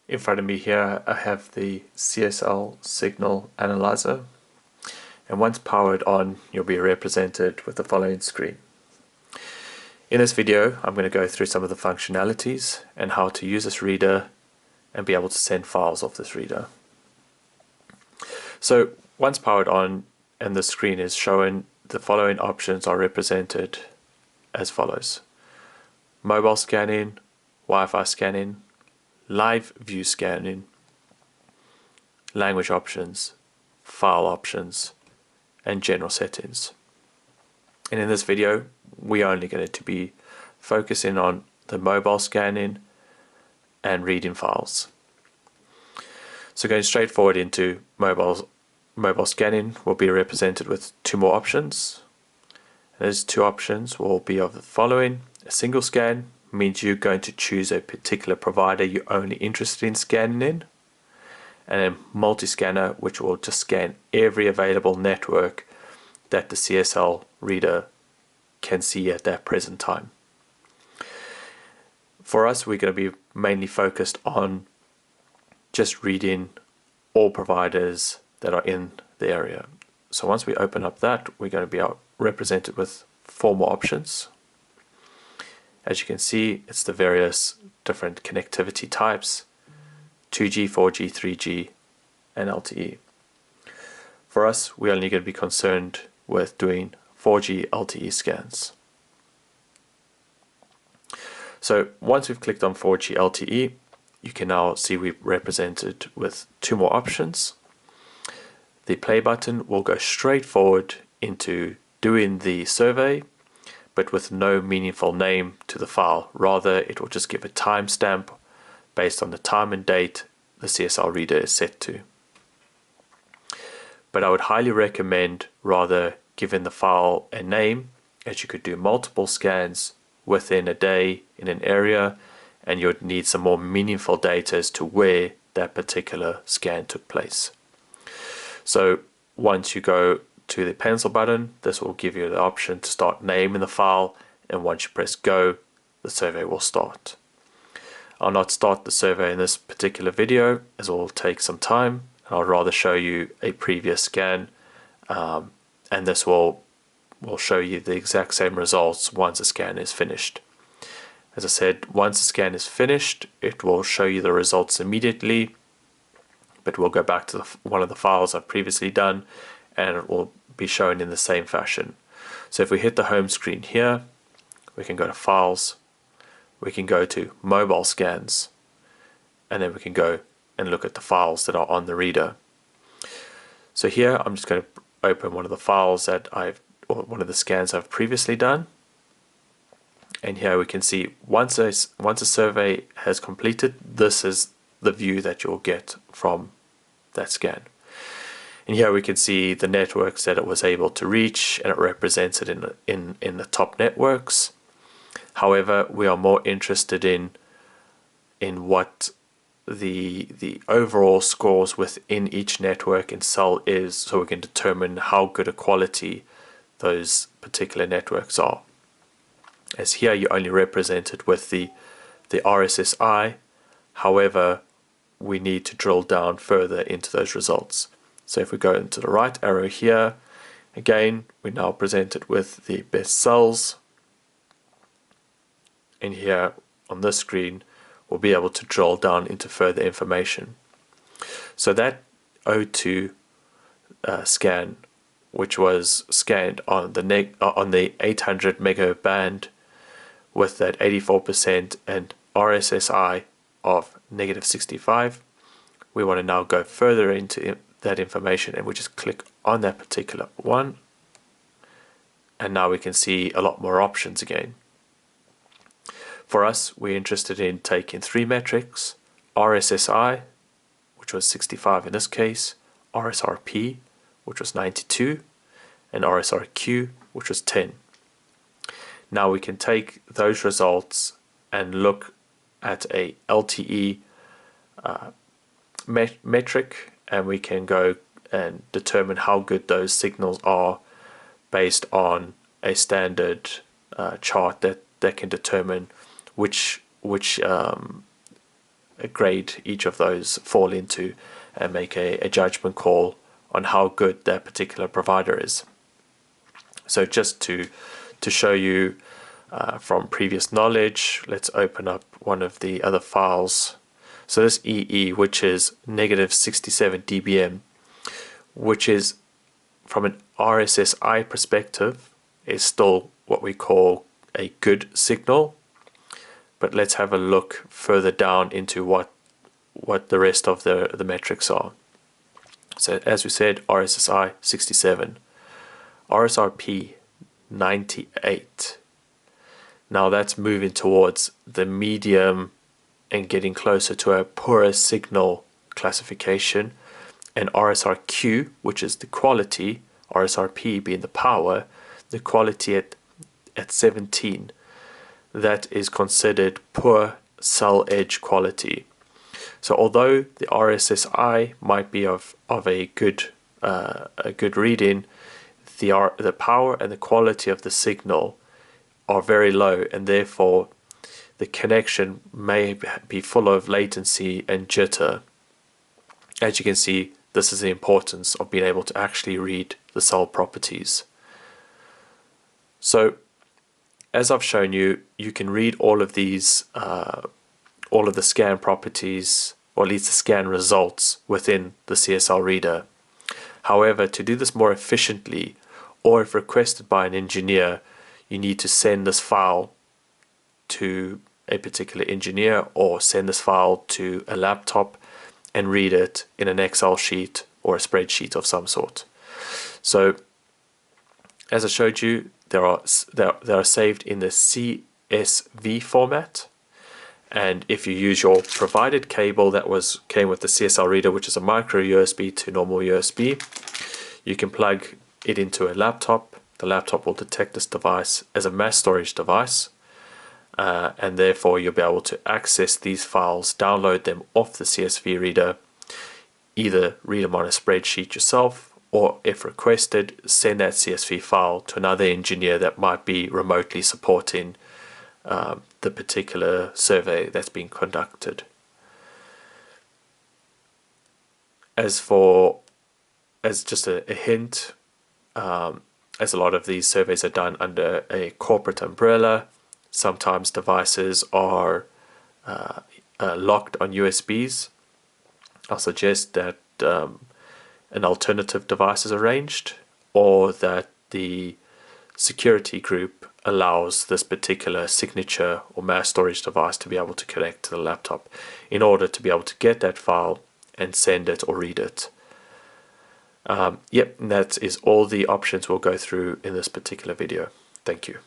In front of me here I have the CSL Signal analyzer, and once powered on you'll be represented with the following screen. In this video I'm going to go through some of the functionalities and how to use this reader and be able to send files off this reader. So once powered on and the screen is shown, the following options are represented as follows: mobile scanning, Wi-Fi scanning, live view scanning, language options, file options, and general settings. And in this video we're only going to be focusing on the mobile scanning and reading files. So going straight forward into mobile scanning, will be represented with two more options. And those two options will be of the following: a single scan means you're going to choose a particular provider you're only interested in scanning in, and a multi-scanner, which will just scan every available network that the CSL reader can see at that present time. For us, we're going to be mainly focused on just reading all providers that are in the area. So once we open up that, we're going to be represented with four more options. As you can see, it's the various different connectivity types: 2G, 4G, 3G, and LTE. For us, we're only going to be concerned with doing 4G LTE scans. So once we've clicked on 4G LTE, you can now see we're represented with two more options. The play button will go straight forward into doing the survey, but with no meaningful name to the file. Rather, it will just give a timestamp based on the time and date the CSL reader is set to. But I would highly recommend rather giving the file a name, as you could do multiple scans within a day in an area, and you would need some more meaningful data as to where that particular scan took place. So once you go to the pencil button, this will give you the option to start naming the file, and once you press go, the survey will start. I'll not start the survey in this particular video as it will take some time. I'll rather show you a previous scan, and this will show you the exact same results once the scan is finished. As I said, once the scan is finished, it will show you the results immediately, but we'll go back to one of the files I've previously done, and it will be shown in the same fashion. So if we hit the home screen here, we can go to files, we can go to mobile scans, and then we can go and look at the files that are on the reader. So here I'm just going to open one of the files or one of the scans I've previously done. And here we can see once a survey has completed, this is the view that you'll get from that scan. And here we can see the networks that it was able to reach, and it represents it in the top networks. However, we are more interested in what the overall scores within each network and cell is, so we can determine how good a quality those particular networks are. As here you're only represented with the RSSI. However, we need to drill down further into those results. So if we go into the right arrow here, again we're now presented with the best cells, and here on this screen we'll be able to drill down into further information. So that O2 scan, which was scanned on the 800 MHz band with that 84% and RSSI of -65, we want to now go further into that information, and we just click on that particular one, and now we can see a lot more options again. For us, we're interested in taking three metrics: RSSI, which was 65 in this case, RSRP, which was 92, and RSRQ, which was 10. Now we can take those results and look at a LTE metric, and we can go and determine how good those signals are based on a standard chart that can determine which grade each of those fall into and make a judgment call on how good that particular provider is. So just to show you from previous knowledge, let's open up one of the other files. So this EE, which is negative 67 dBm, which is from an RSSI perspective, is still what we call a good signal. But let's have a look further down into what the rest of the metrics are. So as we said, RSSI 67, RSRP 98. Now that's moving towards the medium and getting closer to a poorer signal classification. And RSRQ, which is the quality, RSRP being the power, the quality at 17, that is considered poor cell edge quality. So although the RSSI might be of a good reading, the power and the quality of the signal are very low, and therefore the connection may be full of latency and jitter. As you can see, this is the importance of being able to actually read the cell properties. So as I've shown you, you can read all of these, all of the scan properties, or at least the scan results within the CSL reader. However, to do this more efficiently, or if requested by an engineer, you need to send this file to a particular engineer or send this file to a laptop and read it in an Excel sheet or a spreadsheet of some sort. So as I showed you, they are saved in the CSV format, and if you use your provided cable that came with the CSL reader, which is a micro USB to normal USB, you can plug it into a laptop. The laptop will detect this device as a mass storage device, and therefore you'll be able to access these files, download them off the CSV reader, either read them on a spreadsheet yourself, or if requested, send that CSV file to another engineer that might be remotely supporting the particular survey that's being conducted. As just a hint, as a lot of these surveys are done under a corporate umbrella, sometimes devices are locked on USBs. I'll suggest that an alternative device is arranged, or that the security group allows this particular signature or mass storage device to be able to connect to the laptop in order to be able to get that file and send it or read it. Yep, that is all the options we'll go through in this particular video. Thank you.